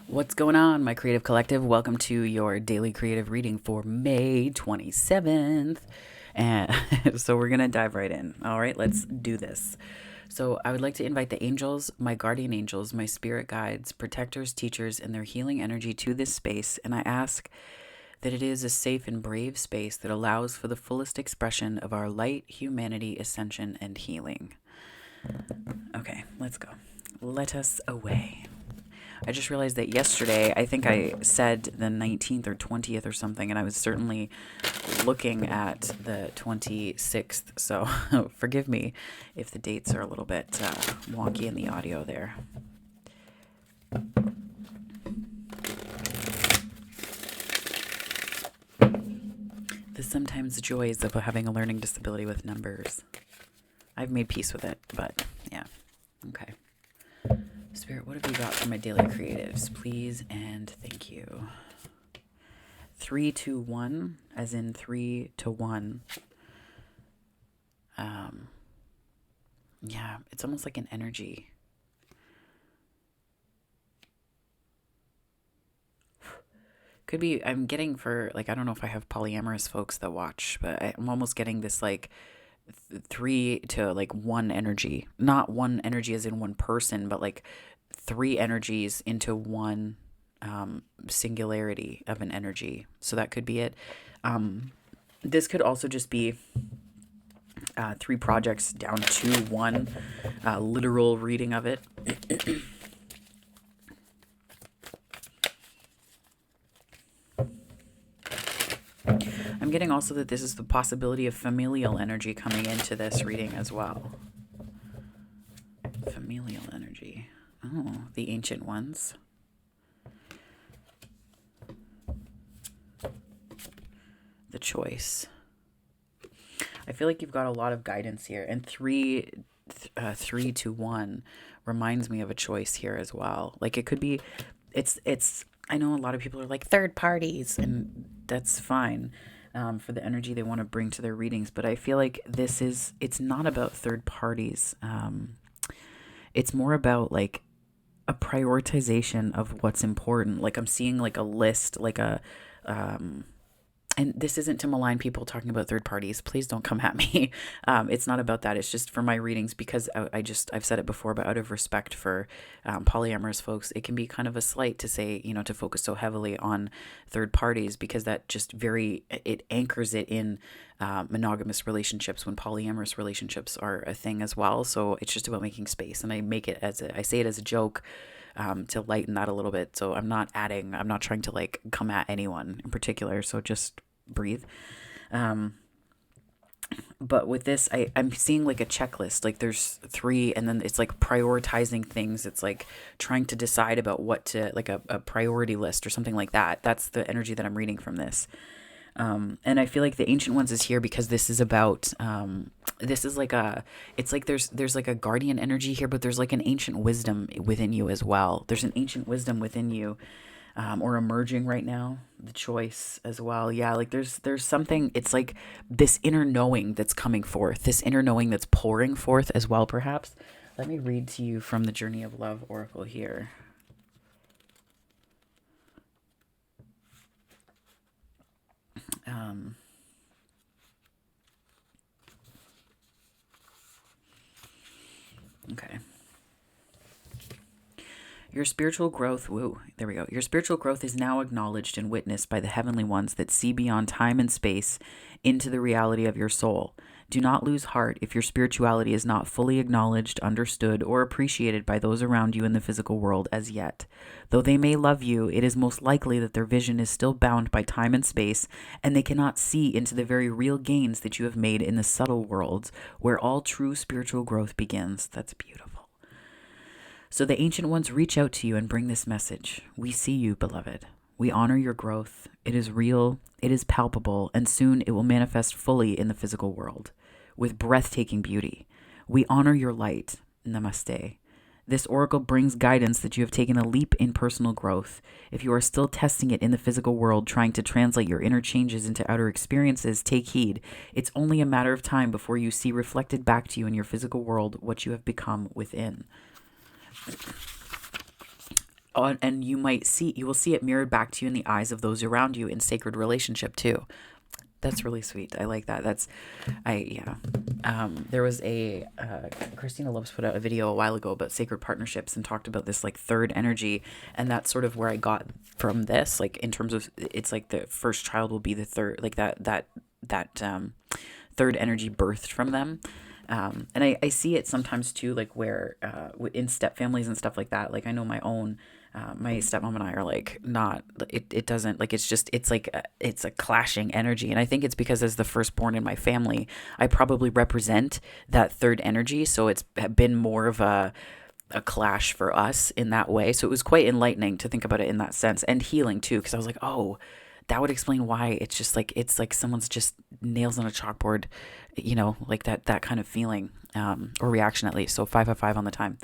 What's going on, my creative collective? Welcome to your daily creative reading for May 27th. And so we're going to dive right in. All right, let's do this. So I would like to invite the angels, my guardian angels, my spirit guides, protectors, teachers, and their healing energy to this space. And I ask that it is a safe and brave space that allows for the fullest expression of our light, humanity, ascension, and healing. Okay, let's go. Let us away. I just realized that yesterday, I think I said the 19th or 20th or something, and I was certainly looking at the 26th. So forgive me if the dates are a little bit wonky in the audio there. The sometimes joys of having a learning disability with numbers. I've made peace with it, but yeah. Okay. Spirit, what have you got for my daily creatives? Please and thank you. 3 to 1, as in 3 to 1. Yeah, it's almost like an energy. Could be, I'm getting for, like, I don't know if I have polyamorous folks that watch, but I'm almost getting this, like, 3 to, like, 1 energy. Not 1 energy as in one person, but, like, 3 energies into one singularity of an energy. So that could be it. This could also just be 3 projects down to 1 literal reading of it. I'm getting also that this is the possibility of familial energy coming into this reading as well. Familial energy. Oh, the ancient ones. The choice. I feel like you've got a lot of guidance here. And 3 to 1 reminds me of a choice here as well. Like it could be, it's, I know a lot of people are like third parties, and that's fine. For the energy they want to bring to their readings. But I feel like it's not about third parties. It's more about like a prioritization of what's important. Like I'm seeing like a list, like and this isn't to malign people talking about third parties. Please don't come at me. It's not about that. It's just for my readings because I've said it before, but out of respect for polyamorous folks, it can be kind of a slight to say, to focus so heavily on third parties because that just it anchors it in monogamous relationships when polyamorous relationships are a thing as well. So it's just about making space. And I say it as a joke. To lighten that a little bit. So I'm not trying to like come at anyone in particular. So just breathe. But with this, I'm seeing like a checklist, like there's 3 and then it's like prioritizing things. It's like trying to decide about what to, like a priority list or something like that. That's the energy that I'm reading from this. And I feel like the ancient ones is here because this is about, this is like it's like there's like a guardian energy here, but there's like an ancient wisdom within you as well. There's an ancient wisdom within you, or emerging right now, the choice as well. Yeah. Like there's something, it's like this inner knowing that's coming forth, this inner knowing that's pouring forth as well, perhaps. Let me read to you from the Journey of Love Oracle here. Okay. Your spiritual growth, there we go. Your spiritual growth is now acknowledged and witnessed by the heavenly ones that see beyond time and space into the reality of your soul. Do not lose heart if your spirituality is not fully acknowledged, understood, or appreciated by those around you in the physical world as yet. Though they may love you, it is most likely that their vision is still bound by time and space, and they cannot see into the very real gains that you have made in the subtle worlds where all true spiritual growth begins. That's beautiful. So the ancient ones reach out to you and bring this message. We see you, beloved. We honor your growth. It is real, it is palpable, and soon it will manifest fully in the physical world with breathtaking beauty. We honor your light. Namaste. This oracle brings guidance that you have taken a leap in personal growth. If you are still testing it in the physical world, trying to translate your inner changes into outer experiences, take heed. It's only a matter of time before you see reflected back to you in your physical world what you have become within. and you will see it mirrored back to you in the eyes of those around you in sacred relationship too. That's really sweet. I like that. Yeah. There was Christina Lopes put out a video a while ago about sacred partnerships and talked about this like third energy. And that's sort of where I got from this, like in terms of, it's like the first child will be the third, like that third energy birthed from them. And I see it sometimes too, like where, in step families and stuff like that, like I know my own, my stepmom and I are like not, it doesn't like, it's a clashing energy. And I think it's because as the firstborn in my family, I probably represent that third energy. So it's been more of a clash for us in that way. So it was quite enlightening to think about it in that sense, and healing too. Cause I was like, oh, that would explain why it's like someone's just nails on a chalkboard, like that kind of feeling, or reaction at least. So 5 on the time.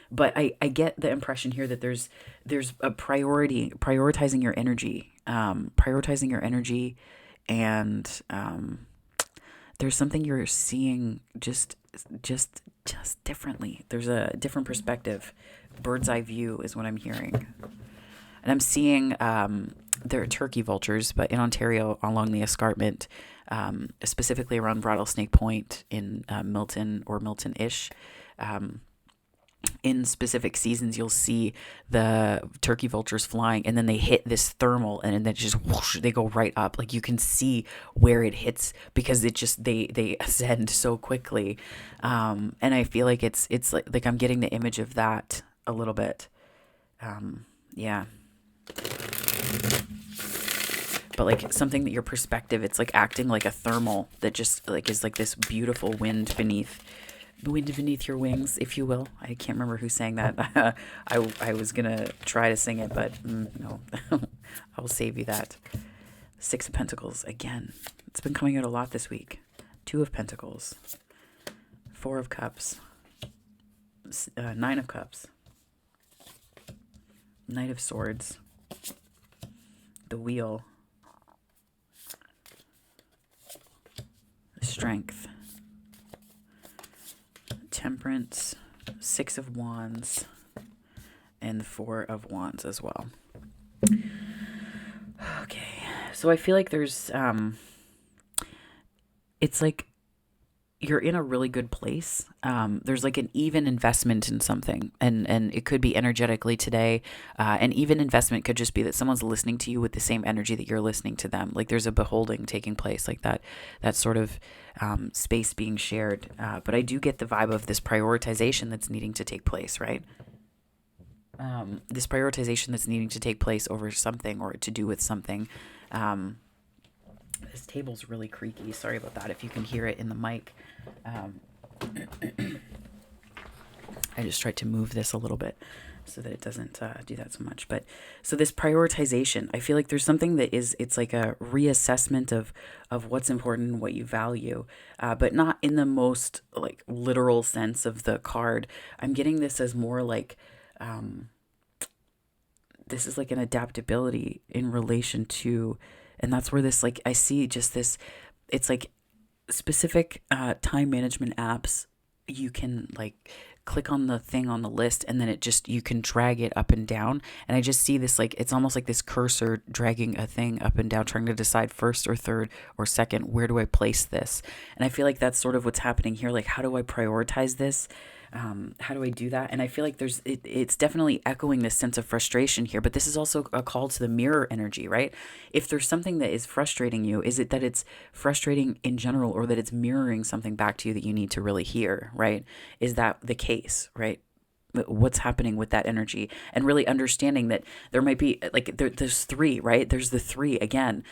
But I get the impression here that there's a prioritizing your energy, and there's something you're seeing just differently. There's a different perspective. Bird's eye view is what I'm hearing. And I'm seeing there are turkey vultures, but in Ontario along the escarpment, specifically around Rattlesnake Point in Milton or Milton-ish. In specific seasons, you'll see the turkey vultures flying, and then they hit this thermal, and then just whoosh, they go right up. Like you can see where it hits because it just they ascend so quickly. And I feel like it's like I'm getting the image of that a little bit. Yeah. But like something that your perspective, it's like acting like a thermal that just like is like this beautiful wind beneath your wings, if you will. I can't remember who sang that. I was gonna try to sing it, but no. I'll save you that. 6 of Pentacles again. It's been coming out a lot this week. 2 of Pentacles, 4 of Cups, 9 of Cups, Knight of Swords, the Wheel, Strength, Temperance, 6 of Wands, and 4 of Wands as well. Okay, so I feel like there's, it's like you're in a really good place. There's like an even investment in something, and it could be energetically today. An even investment could just be that someone's listening to you with the same energy that you're listening to them. Like there's a beholding taking place, like that sort of space being shared. But I do get the vibe of this prioritization that's needing to take place, right? This prioritization that's needing to take place over something or to do with something. This table's really creaky. Sorry about that if you can hear it in the mic. I just tried to move this a little bit so that it doesn't do that so much. But so this prioritization, I feel like there's something that it's like a reassessment of what's important and what you value, but not in the most like literal sense of the card. I'm getting this as more like, this is like an adaptability in relation to, and that's where this, like, I see just this, it's like specific time management apps. You can like click on the thing on the list, and then you can drag it up and down. And I just see this, like, it's almost like this cursor dragging a thing up and down, trying to decide first or third or second, where do I place this? And I feel like that's sort of what's happening here. Like, how do I prioritize this? How do I do that? And I feel like it's definitely echoing this sense of frustration here, but this is also a call to the mirror energy, right? If there's something that is frustrating you, is it that it's frustrating in general, or that it's mirroring something back to you that you need to really hear, right? Is that the case, right? What's happening with that energy, and really understanding that there might be like, there's 3, right? There's the 3 again.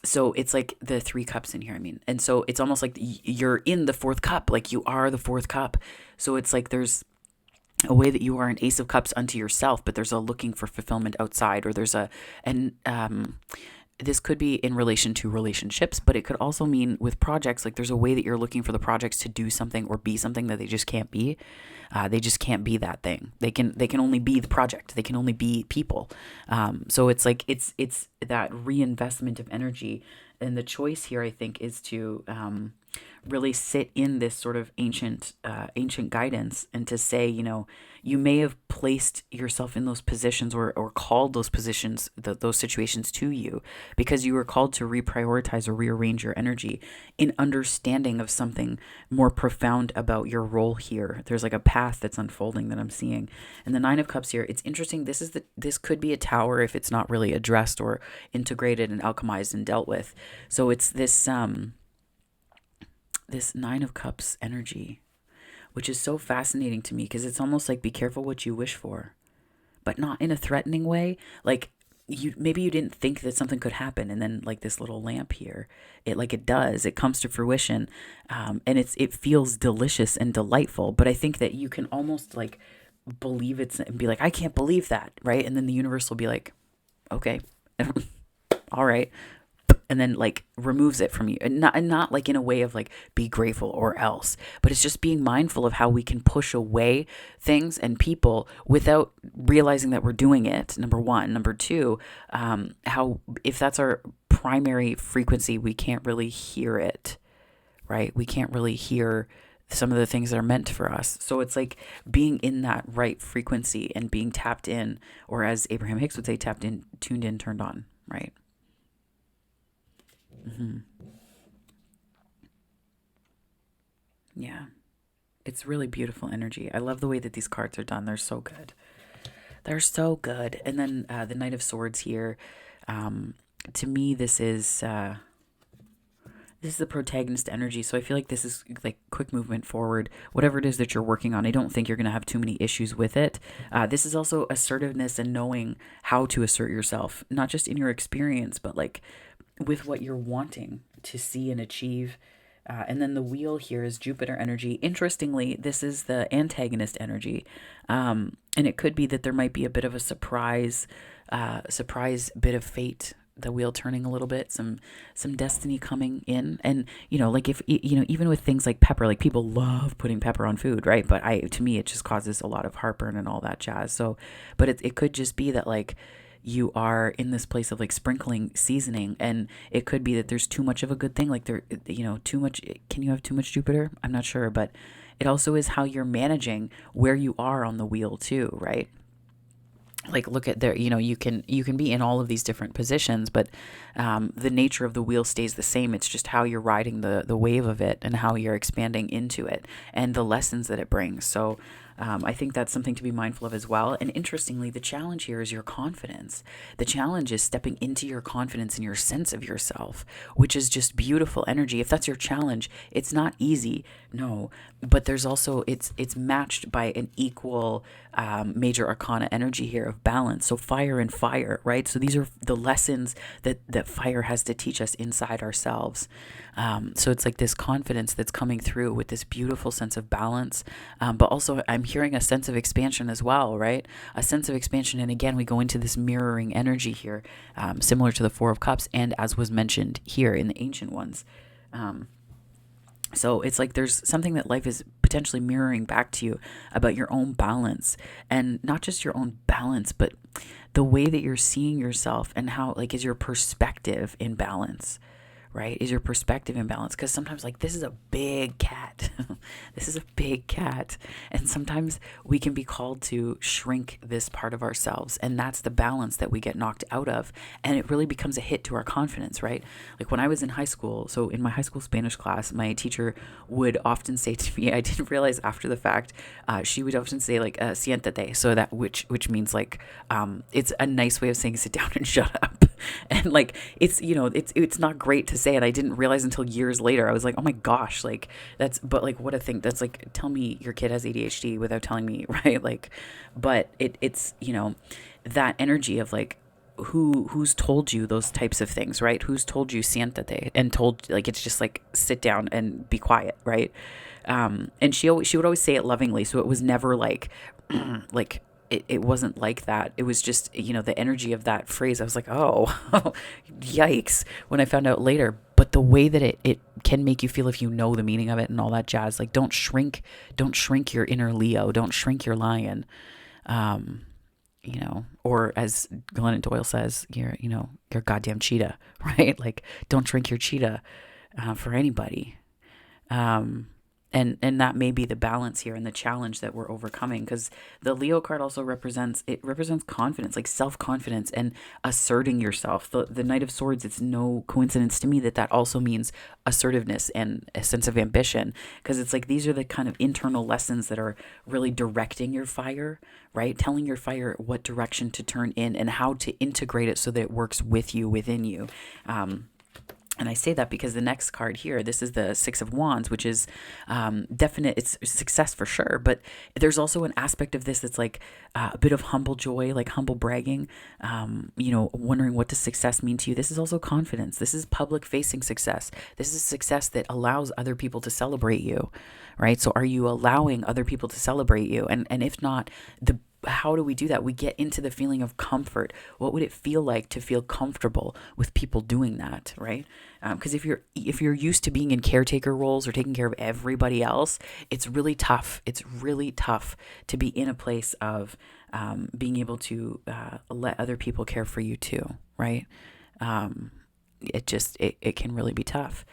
So it's like the 3 cups in here, I mean. And so it's almost like you're in the 4th cup, like you are the 4th cup. So it's like there's a way that you are an Ace of Cups unto yourself, but there's a looking for fulfillment outside, or this could be in relation to relationships, but it could also mean with projects, like there's a way that you're looking for the projects to do something or be something that they just can't be. They just can't be that thing. They can only be the project. They can only be people. So it's like, it's that reinvestment of energy. And the choice here, I think, is to, really sit in this sort of ancient guidance, and to say, you may have placed yourself in those positions, or called those positions, those situations to you, because you were called to reprioritize or rearrange your energy in understanding of something more profound about your role here. There's like a path that's unfolding that I'm seeing. And the Nine of Cups here, it's interesting. This could be a tower if it's not really addressed or integrated and alchemized and dealt with. So it's this Nine of Cups energy, which is so fascinating to me, because it's almost like, be careful what you wish for, but not in a threatening way. Like, maybe you didn't think that something could happen, and then like this little lamp here, it does, it comes to fruition, and it feels delicious and delightful. But I think that you can almost like believe it's, and be like, I can't believe that, right? And then the universe will be like, okay, all right, and then like removes it from you, and not like in a way of like, be grateful or else, but it's just being mindful of how we can push away things and people without realizing that we're doing it. Number one. Number two, how, if that's our primary frequency, we can't really hear it, right? We can't really hear some of the things that are meant for us. So it's like being in that right frequency and being tapped in, or as Abraham Hicks would say, tapped in, tuned in, turned on, right? Yeah. It's really beautiful energy. I love the way that these cards are done. They're so good. They're so good. And then the Knight of Swords here. To me, this is the protagonist energy. So I feel like this is like quick movement forward. Whatever it is that you're working on, I don't think you're going to have too many issues with it. This is also assertiveness and knowing how to assert yourself, not just in your experience, but like with what you're wanting to see and achieve. And then the wheel here is Jupiter energy. Interestingly, this is the antagonist energy. And it could be that there might be a bit of a surprise bit of fate, the wheel turning a little bit, some destiny coming in. And, like if, even with things like pepper, like people love putting pepper on food, right? But to me, it just causes a lot of heartburn and all that jazz. So, but it could just be that like, you are in this place of like sprinkling seasoning, and it could be that there's too much of a good thing. Like too much. Can you have too much Jupiter? I'm not sure, but it also is how you're managing where you are on the wheel too, right? Like look at there, you can be in all of these different positions, but the nature of the wheel stays the same. It's just how you're riding the wave of it, and how you're expanding into it, and the lessons that it brings. So I think that's something to be mindful of as well. And interestingly, the challenge here is your confidence. The challenge is stepping into your confidence and your sense of yourself, which is just beautiful energy. If that's your challenge, it's not easy, no, but there's also, it's matched by an equal major arcana energy here of balance. So fire and fire, right? So these are the lessons that fire has to teach us inside ourselves. So it's like this confidence that's coming through with this beautiful sense of balance. But also I'm hearing a sense of expansion as well, right? A sense of expansion. And again, we go into this mirroring energy here, similar to the Four of Cups, and as was mentioned here in the ancient ones. So it's like there's something that life is potentially mirroring back to you about your own balance, and not just your own balance, but the way that you're seeing yourself, and how, like, is your perspective in balance, right? Is your perspective in balance? Because sometimes, like, this is a big cat. This is a big cat. And sometimes we can be called to shrink this part of ourselves. And that's the balance that we get knocked out of. And it really becomes a hit to our confidence, right? Like when I was in high school, so in my high school Spanish class, my teacher would often say to me, I didn't realize after the fact, she would often say like, siéntate. So that, which means like, it's a nice way of saying sit down and shut up. And like, it's, it's not great to say it. I didn't realize until years later. I was like, oh my gosh, like but like, what a thing. That's like, tell me your kid has ADHD without telling me, right? Like, but it's, that energy of like, who's told you those types of things, right? Who's told you siéntate, and told, like, it's just like, sit down and be quiet, right? And she would always say it lovingly. So it was never like, like, it wasn't like that. It was just, the energy of that phrase. I was like, oh, yikes, when I found out later. But the way that it can make you feel if you know the meaning of it and all that jazz, like don't shrink your inner Leo, don't shrink your lion. Or as Glennon Doyle says, you're goddamn cheetah, right? Like don't shrink your cheetah for anybody. And that may be the balance here and the challenge that we're overcoming, because the Leo card also represents confidence, like self-confidence and asserting yourself. The Knight of Swords, it's no coincidence to me that that also means assertiveness and a sense of ambition, because it's like these are the kind of internal lessons that are really directing your fire, right? Telling your fire what direction to turn in and how to integrate it so that it works with you, within you. And I say that because the next card here, this is the Six of Wands, which is definite. It's success for sure. But there's also an aspect of this that's like a bit of humble joy, like humble bragging, wondering what does success mean to you. This is also confidence. This is public facing success. This is success that allows other people to celebrate you, right? So are you allowing other people to celebrate you? And if not, how do we do that? We get into the feeling of comfort. What would it feel like to feel comfortable with people doing that, right? Because if you're used to being in caretaker roles or taking care of everybody else, it's really tough. It's really tough to be in a place of being able to let other people care for you too, right? It can really be tough.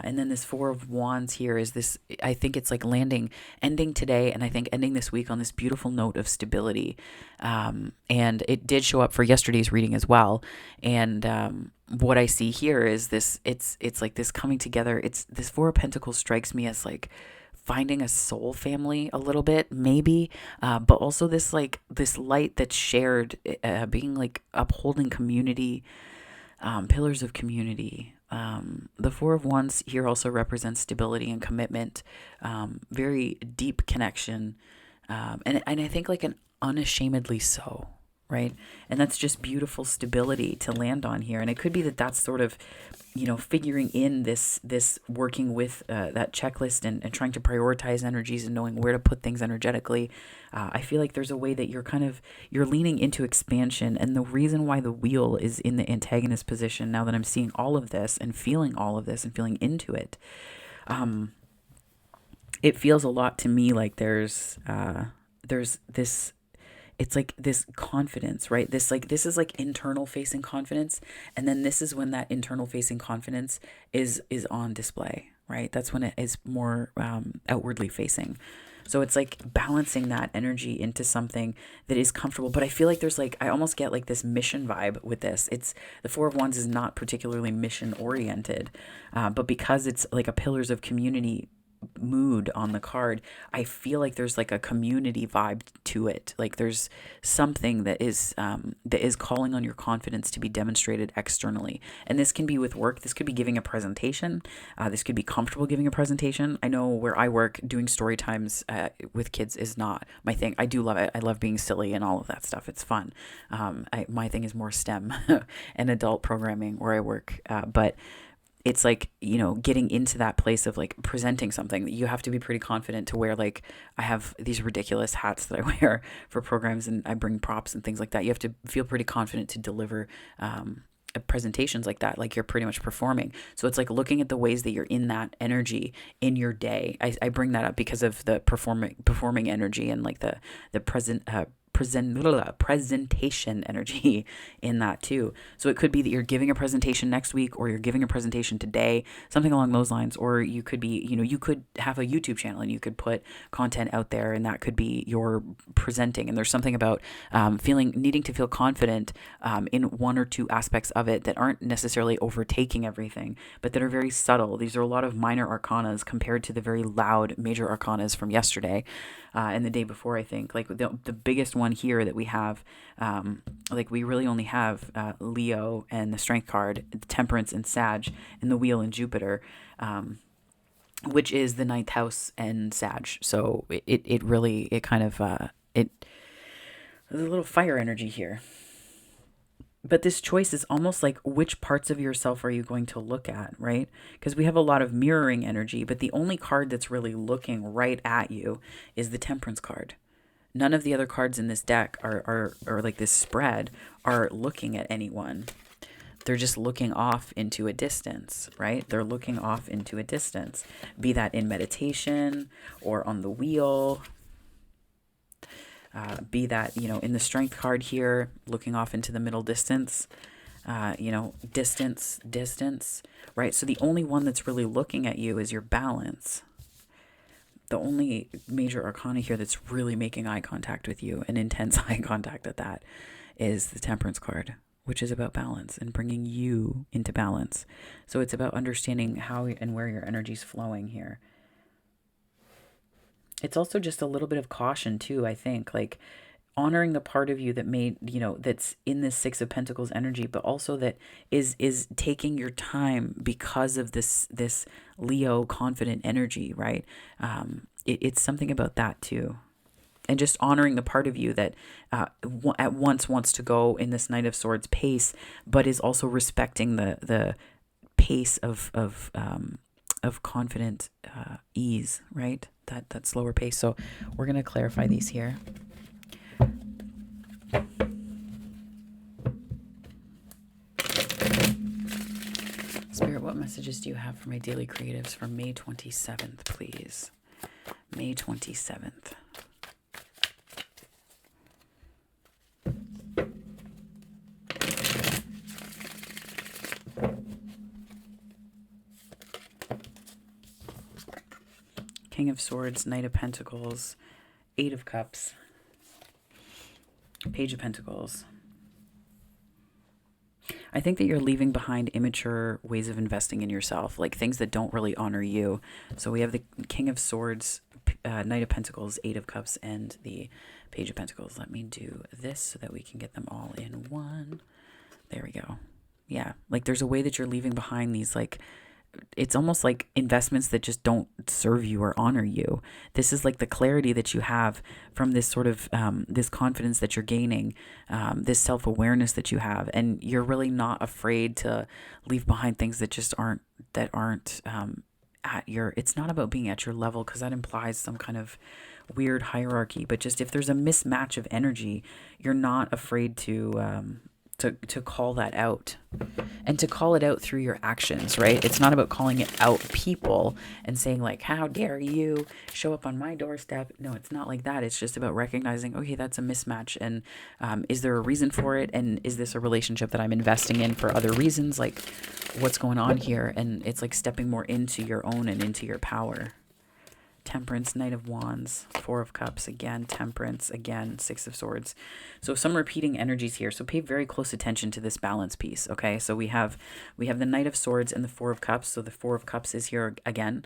And then this Four of Wands here is this, I think it's like ending today, and I think ending this week on this beautiful note of stability. And it did show up for yesterday's reading as well. And what I see here is this, it's like this coming together. It's this Four of Pentacles strikes me as like finding a soul family a little bit, maybe, but also this light that's shared, being like upholding community, pillars of community. The Four of Wands here also represents stability and commitment, very deep connection, and I think like an unashamedly so, right? And that's just beautiful stability to land on here. And it could be that that's sort of, figuring in this working with that checklist and trying to prioritize energies and knowing where to put things energetically. I feel like there's a way that you're leaning into expansion. And the reason why the wheel is in the antagonist position, now that I'm seeing all of this and feeling all of this and feeling into it, it feels a lot to me like there's this, it's like this confidence, right? This is like internal facing confidence. And then this is when that internal facing confidence is on display, right? That's when it is more outwardly facing. So it's like balancing that energy into something that is comfortable. But I feel like there's I almost get like this mission vibe with this. It's the Four of Wands is not particularly mission oriented, but because it's like a pillars of community mood on the card, I feel like there's like a community vibe to it. Like there's something that is calling on your confidence to be demonstrated externally. And this can be with work. This could be giving a presentation. This could be comfortable giving a presentation. I know where I work, doing story times with kids is not my thing. I do love it. I love being silly and all of that stuff. It's fun. My thing is more STEM and adult programming where I work. But it's like, getting into that place of like presenting something, you have to be pretty confident to wear, like, I have these ridiculous hats that I wear for programs and I bring props and things like that. You have to feel pretty confident to deliver presentations like that, like you're pretty much performing. So it's like looking at the ways that you're in that energy in your day. I bring that up because of the performing energy and like the presentation energy in that too. So it could be that you're giving a presentation next week, or you're giving a presentation today, something along those lines. Or you could be, you could have a YouTube channel and you could put content out there, and that could be your presenting. And there's something about needing to feel confident in one or two aspects of it that aren't necessarily overtaking everything, but that are very subtle. These are a lot of minor arcanas compared to the very loud major arcanas from yesterday and the day before. I think like the biggest one here that we have, like we really only have Leo and the Strength card, Temperance and Sag, and the Wheel and Jupiter, which is the ninth house and Sag. So it kind of there's a little fire energy here. But this choice is almost like, which parts of yourself are you going to look at, right? Because we have a lot of mirroring energy, but the only card that's really looking right at you is the Temperance card. None of the other cards in this deck are like this spread are looking at anyone. They're just looking off into a distance, right? They're looking off into a distance, be that in meditation or on the wheel. Be that, in the Strength card here, looking off into the middle distance. distance, right? So the only one that's really looking at you is your balance. The only major arcana here that's really making eye contact with you, and intense eye contact at that, is the Temperance card, which is about balance and bringing you into balance. So it's about understanding how and where your energy's flowing here. It's also just a little bit of caution too, I think, like honoring the part of you that that's in this Six of Pentacles energy, but also that is taking your time because of this Leo confident energy, right? It's something about that too. And just honoring the part of you that at once wants to go in this Knight of Swords pace, but is also respecting the pace of confident ease, right? That slower pace. So we're going to clarify these here. Spirit, what messages do you have for my daily creatives for May 27th, please? May 27th. King of Swords, Knight of Pentacles, Eight of Cups, Page of Pentacles. I think that you're leaving behind immature ways of investing in yourself, like things that don't really honor you. So we have the King of Swords, Knight of Pentacles, Eight of Cups, and the Page of Pentacles. Let me do this so that we can get them all in one. There we go. Yeah, like there's a way that you're leaving behind these, like, it's almost like investments that just don't serve you or honor you. This is like the clarity that you have from this sort of this confidence that you're gaining, this self-awareness that you have, and you're really not afraid to leave behind things that just aren't at your, it's not about being at your level, because that implies some kind of weird hierarchy, but just if there's a mismatch of energy, you're not afraid to call that out, and to call it out through your actions, right? It's not about calling it out people and saying like, how dare you show up on my doorstep? No, it's not like that. It's just about recognizing, okay, that's a mismatch. And is there a reason for it? And is this a relationship that I'm investing in for other reasons? Like, what's going on here? And it's like stepping more into your own and into your power. Temperance, Knight of Wands, Four of Cups, again, Temperance, again, Six of Swords. So some repeating energies here. So pay very close attention to this balance piece, okay? So we have the Knight of Swords and the Four of Cups. So the Four of Cups is here again.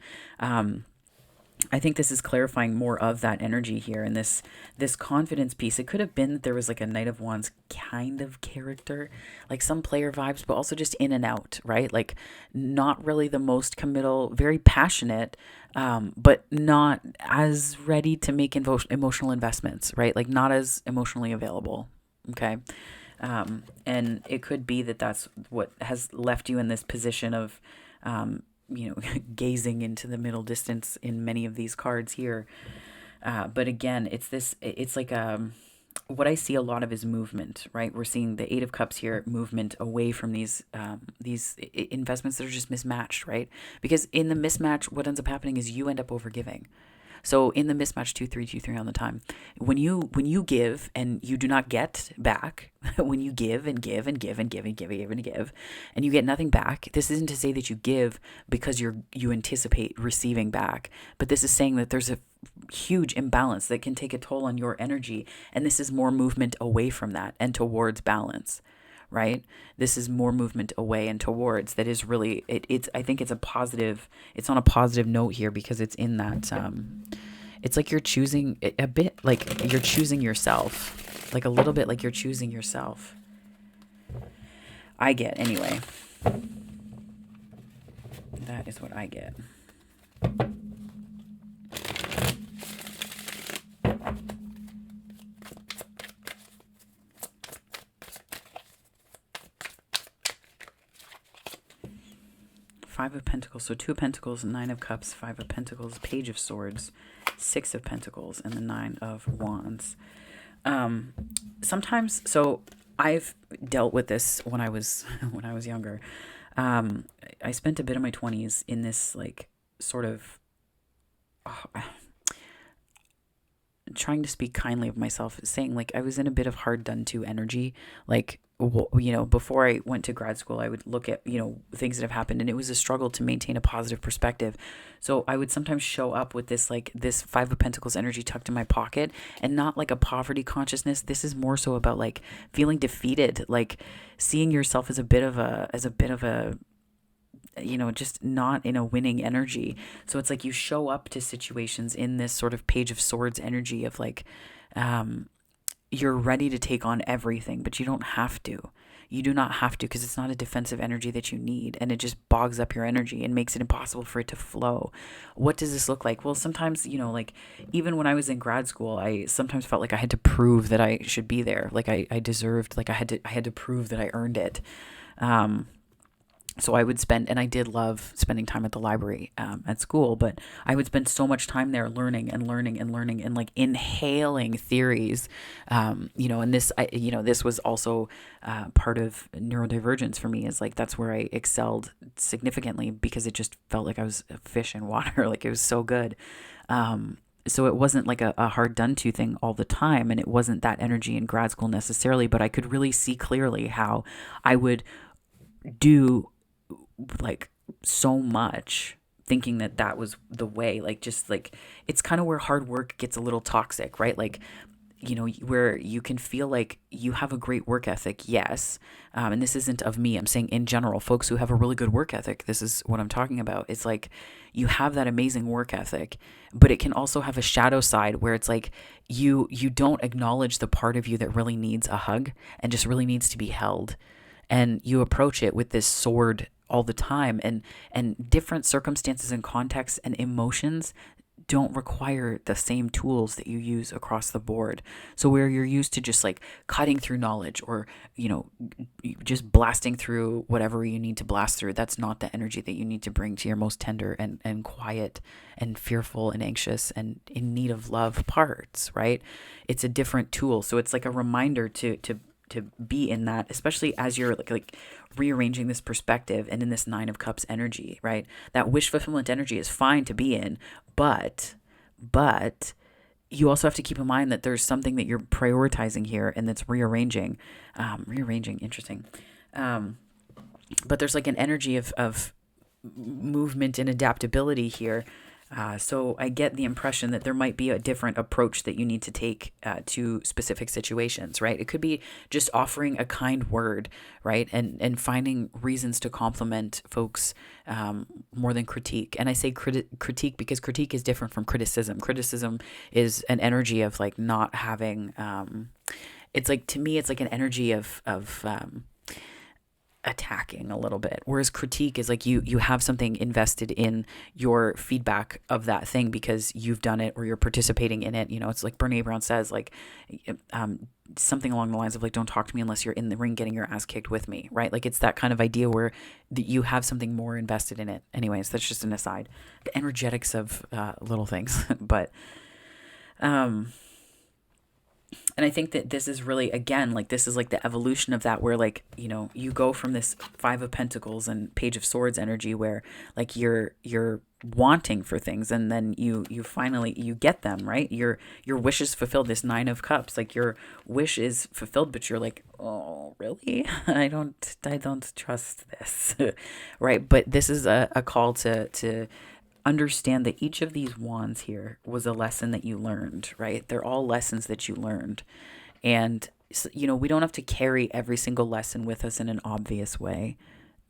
I think this is clarifying more of that energy here, and this confidence piece. It could have been that there was like a Knight of Wands kind of character, like some player vibes, but also just in and out, right? Like not really the most committal, very passionate, but not as ready to make emotional investments, right? Like not as emotionally available, okay? And it could be that that's what has left you in this position of, gazing into the middle distance in many of these cards here. But again, it's like what I see a lot of is movement, right? We're seeing the Eight of Cups here, movement away from these investments that are just mismatched, right? Because in the mismatch, what ends up happening is you end up overgiving. So in the mismatch 2-3-2-3 on the time, when you give and you do not get back, when you give and give and give and give and give and give and give, and you get nothing back, this isn't to say that you give because you anticipate receiving back, but this is saying that there's a huge imbalance that can take a toll on your energy, and this is more movement away from that and towards balance. Right? This is more movement away and towards that is really, it's, I think it's a positive, it's on a positive note here because it's in that, it's like you're choosing a bit, like you're choosing yourself, like a little bit like you're choosing yourself. I get, anyway. That is what I get. Five of Pentacles, so Two of Pentacles, Nine of Cups, Five of Pentacles, Page of Swords, Six of Pentacles, and the Nine of Wands. Sometimes, so I've dealt with this when I was younger. I spent a bit of my 20s in this like sort of trying to speak kindly of myself, saying like I was in a bit of hard done to energy. Like, before I went to grad school, I would look at, things that have happened, and it was a struggle to maintain a positive perspective. So I would sometimes show up with this Five of Pentacles energy tucked in my pocket, and not like a poverty consciousness. This is more so about like feeling defeated, like seeing yourself as a bit of a just not in a winning energy. So it's like you show up to situations in this sort of Page of Swords energy of like, you're ready to take on everything, but you don't have to. You do not have to, because it's not a defensive energy that you need, and it just bogs up your energy and makes it impossible for it to flow. What does this look like? Well, sometimes, like even when I was in grad school, I sometimes felt like I had to prove that I should be there. Like I deserved, like I had to prove that I earned it. So I would spend, and I did love spending time at the library at school, but I would spend so much time there learning and like inhaling theories, and this was also part of neurodivergence for me, is like that's where I excelled significantly, because it just felt like I was a fish in water. Like it was so good. So it wasn't like a hard done to thing all the time, and it wasn't that energy in grad school necessarily, but I could really see clearly how I would do like so much thinking that was the way, like just like it's kind of where hard work gets a little toxic, right? Like, where you can feel like you have a great work ethic, yes, and this isn't of me, I'm saying in general, folks who have a really good work ethic, this is what I'm talking about. It's like you have that amazing work ethic, but it can also have a shadow side where it's like you don't acknowledge the part of you that really needs a hug and just really needs to be held, and you approach it with this sword all the time, and different circumstances and contexts and emotions don't require the same tools that you use across the board. So where you're used to just like cutting through knowledge, or just blasting through whatever you need to blast through, that's not the energy that you need to bring to your most tender and quiet and fearful and anxious and in need of love parts, right? It's a different tool. So it's like a reminder to be in that, especially as you're like rearranging this perspective and in this Nine of Cups energy, right? That wish fulfillment energy is fine to be in, but you also have to keep in mind that there's something that you're prioritizing here, and that's rearranging, interesting. But there's like an energy of movement and adaptability here. So I get the impression that there might be a different approach that you need to take to specific situations, right? It could be just offering a kind word, right? And finding reasons to compliment folks more than critique. And I say critique because critique is different from criticism. Criticism is an energy of like not having, it's like, to me, it's like an energy of attacking a little bit, whereas critique is like you have something invested in your feedback of that thing because you've done it or you're participating in it. It's like Brene Brown says, like something along the lines of like, don't talk to me unless you're in the ring getting your ass kicked with me, right? Like it's that kind of idea where you have something more invested in it. Anyways, that's just an aside. The energetics of little things. But and I think that this is really, again, like this is like the evolution of that, where like, you go from this Five of Pentacles and Page of Swords energy where like you're wanting for things, and then you finally you get them, right? Your wish is fulfilled. This Nine of Cups, like your wish is fulfilled, but you're like, oh really? I don't trust this. Right? But this is a call to understand that each of these wands here was a lesson that you learned, right? They're all lessons that you learned. And, we don't have to carry every single lesson with us in an obvious way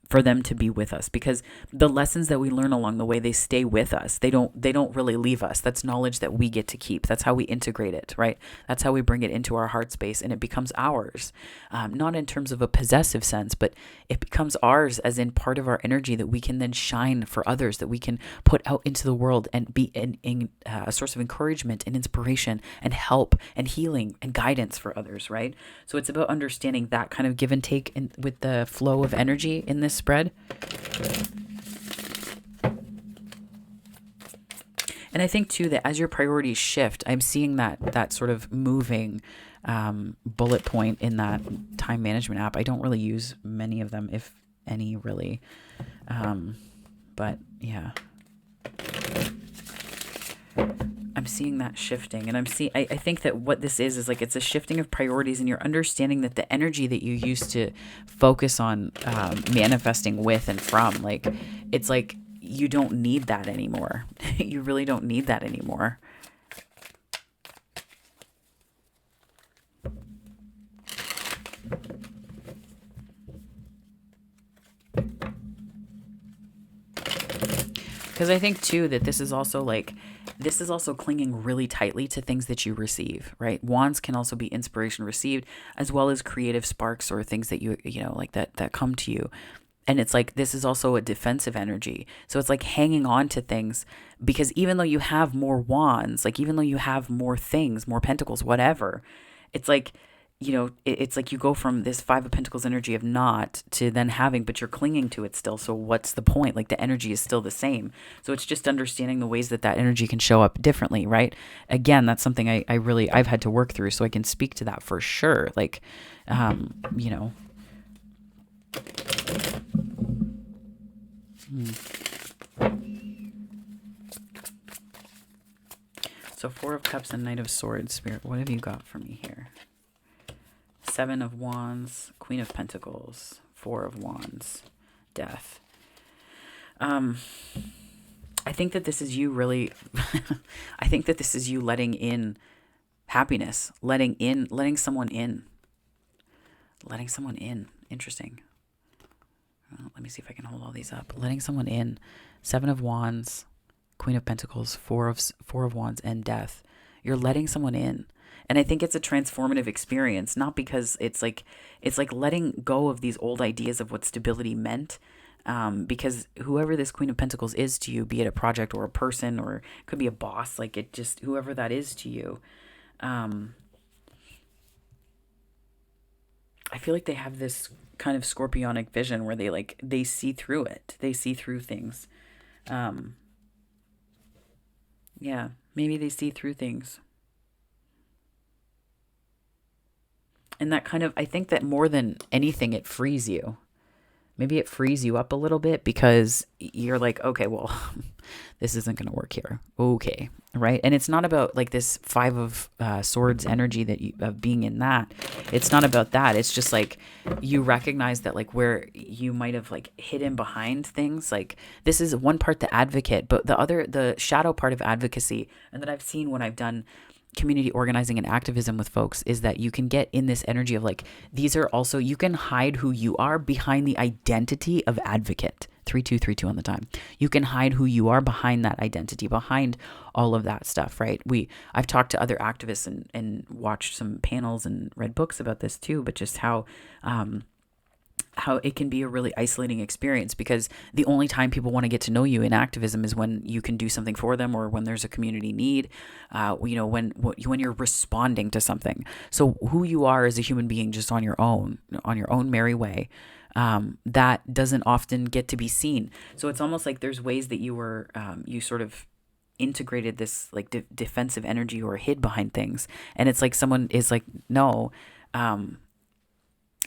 for them to be with us, because the lessons that we learn along the way, they stay with us. They don't really leave us. That's knowledge that we get to keep. That's how we integrate it, right? That's how we bring it into our heart space, and it becomes ours. Not in terms of a possessive sense, but it becomes ours as in part of our energy that we can then shine for others, that we can put out into the world and be a source of encouragement and inspiration and help and healing and guidance for others, right? So it's about understanding that kind of give and take with the flow of energy in this spread. And I think too that as your priorities shift, I'm seeing that sort of moving bullet point in that time management app. I don't really use many of them, if any, really. But yeah. I'm seeing that shifting, and I think that what this is like, it's a shifting of priorities, and you're understanding that the energy that you used to focus on manifesting with and from, like, it's like you don't need that anymore. You really don't need that anymore. Because I think too that this is also like, this is also clinging really tightly to things that you receive, right? Wands can also be inspiration received, as well as creative sparks or things that you know, like that come to you. And it's like, this is also a defensive energy. So it's like hanging on to things, because even though you have more wands, like even though you have more things, more pentacles, whatever, it's like, you know, it's like you go from this Five of Pentacles energy of not to then having, but you're clinging to it still. So what's the point? Like the energy is still the same. So it's just understanding the ways that that energy can show up differently, right? Again, that's something I've had to work through, so I can speak to that for sure. Like, you know. So Four of Cups and Knight of Swords. Spirit, what have you got for me here? Seven of Wands, Queen of Pentacles, Four of Wands, Death. I think that this is you really, I think that this is you letting in happiness, letting someone in. Letting someone in. Interesting. Let me see if I can hold all these up. Letting someone in. Seven of Wands, Queen of Pentacles, Four of Wands, and Death. You're letting someone in. And I think it's a transformative experience, not because it's like letting go of these old ideas of what stability meant. Because whoever this Queen of Pentacles is to you, be it a project or a person, or it could be a boss, like it just, whoever that is to you, I feel like they have this kind of scorpionic vision where they see through it. They see through things. Yeah, maybe they see through things. And that kind of, I think that more than anything, it frees you. Maybe it frees you up a little bit, because you're like, okay, well, this isn't going to work here. Okay. Right. And it's not about like this Five of Swords energy that you, of being in that. It's not about that. It's just like you recognize that like where you might have like hidden behind things. Like this is one part, the advocate, but the shadow part of advocacy, and that I've seen when I've done community organizing and activism with folks, is that you can get in this energy of like, these are also, you can hide who you are behind the identity of advocate. 3232 on the time. You can hide who you are behind that identity, behind all of that stuff, right? I've talked to other activists and watched some panels and read books about this too, but just how it can be a really isolating experience, because the only time people want to get to know you in activism is when you can do something for them, or when there's a community need, you know, when you're responding to something. So who you are as a human being, just on your own merry way, that doesn't often get to be seen. So it's almost like there's ways that you were, you sort of integrated this like defensive energy or hid behind things. And it's like someone is like, no,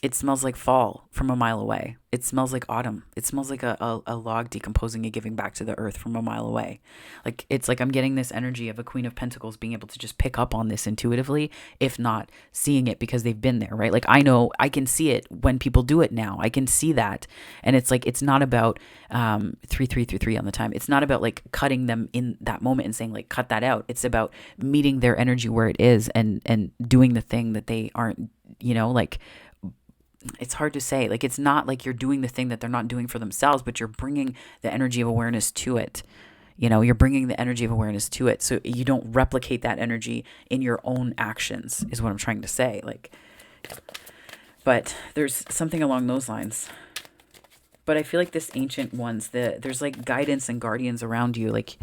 it smells like fall from a mile away. It smells like autumn. It smells like a log decomposing and giving back to the earth from a mile away. Like, it's like I'm getting this energy of a Queen of Pentacles being able to just pick up on this intuitively, if not seeing it because they've been there, right? Like, I know I can see it when people do it now. I can see that. And it's like, it's not about 3333 on the time. It's not about like cutting them in that moment and saying like, cut that out. It's about meeting their energy where it is and doing the thing that they aren't, you know, like, it's hard to say. Like, it's not like you're doing the thing that they're not doing for themselves, but you're bringing the energy of awareness to it. You know, you're bringing the energy of awareness to it. So you don't replicate that energy in your own actions, is what I'm trying to say. Like, but there's something along those lines. But I feel like this ancient ones, there's like guidance and guardians around you. Like,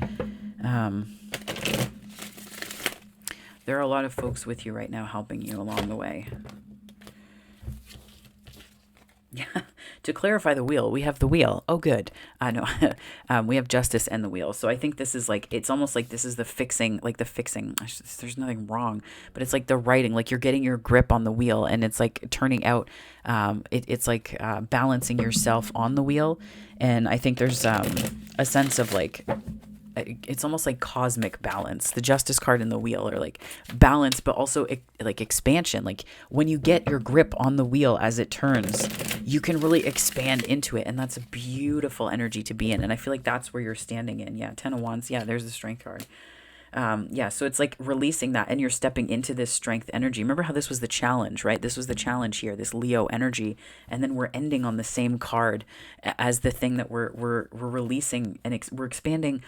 there are a lot of folks with you right now helping you along the way. Yeah. To clarify the wheel, we have the wheel. Oh, good. No, we have justice and the wheel. So I think this is like, it's almost like this is the fixing, there's nothing wrong, but it's like the writing, like you're getting your grip on the wheel, and it's like turning out, it's like balancing yourself on the wheel. And I think there's a sense of like, it's almost like cosmic balance. The Justice card and the wheel are like balance, but also like expansion. Like when you get your grip on the wheel as it turns, you can really expand into it. And that's a beautiful energy to be in. And I feel like that's where you're standing in. Yeah. 10 of Wands. Yeah. There's the Strength card. Yeah, so it's like releasing that and you're stepping into this strength energy. Remember how this was the challenge, right? This was the challenge here, this Leo energy. And then we're ending on the same card as the thing that we're releasing and we're expanding.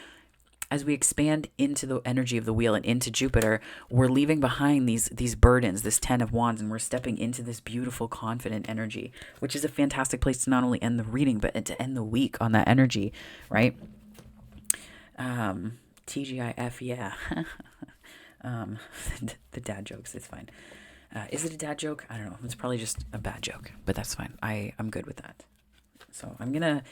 As we expand into the energy of the wheel and into Jupiter, we're leaving behind these burdens, this 10 of Wands, and we're stepping into this beautiful, confident energy, which is a fantastic place to not only end the reading, but to end the week on that energy, right? TGIF, yeah. The dad jokes, it's fine. Is it a dad joke? I don't know. It's probably just a bad joke, but that's fine. I'm good with that. So I'm going to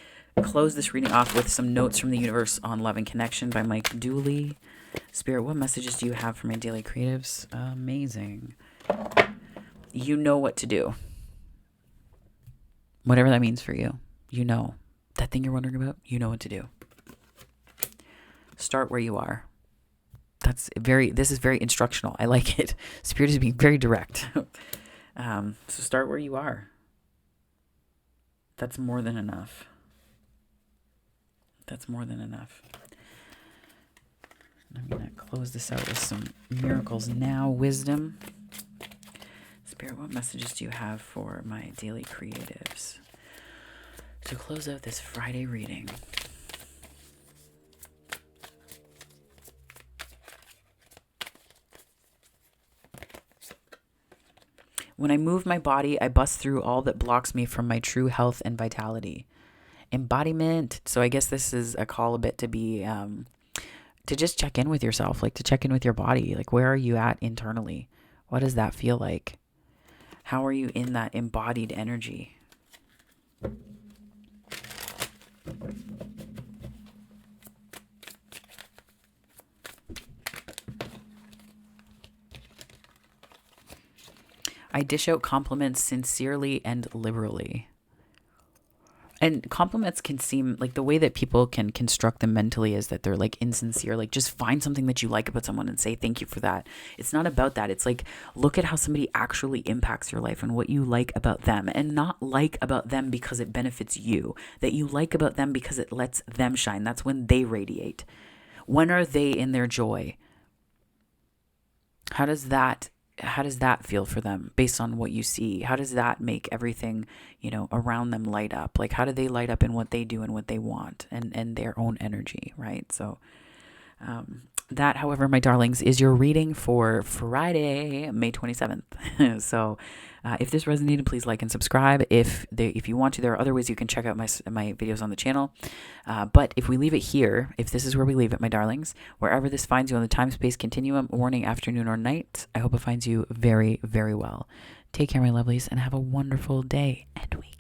close this reading off with some notes from the universe on love and connection by Mike Dooley. Spirit, what messages do you have for my daily creatives? Amazing. You know what to do. Whatever that means for you. You know. That thing you're wondering about, you know what to do. Start where you are. This is very instructional. I like it. Spirit is being very direct. So start where you are. That's more than enough. That's more than enough. I'm going to close this out with some Miracles Now wisdom. Spirit, what messages do you have for my daily creatives to close out this Friday reading? When I move my body, I bust through all that blocks me from my true health and vitality. Embodiment. So I guess this is a call a bit to be, to just check in with yourself, like to check in with your body. Like, where are you at internally? What does that feel like? How are you in that embodied energy? I dish out compliments sincerely and liberally. And compliments can seem like the way that people can construct them mentally is that they're like insincere. Like just find something that you like about someone and say thank you for that. It's not about that. It's like look at how somebody actually impacts your life and what you like about them, and not like about them because it benefits you. That you like about them because it lets them shine. That's when they radiate. When are they in their joy? How does that feel for them based on what you see? How does that make everything, around them light up? Like, how do they light up in what they do and what they want and their own energy, right? So that, however, my darlings, is your reading for Friday, May 27th. So if this resonated, please like and subscribe. If you want to, there are other ways you can check out my videos on the channel. But if we leave it here, if this is where we leave it, my darlings, wherever this finds you on the time-space continuum, morning, afternoon, or night, I hope it finds you very, very well. Take care, my lovelies, and have a wonderful day and week.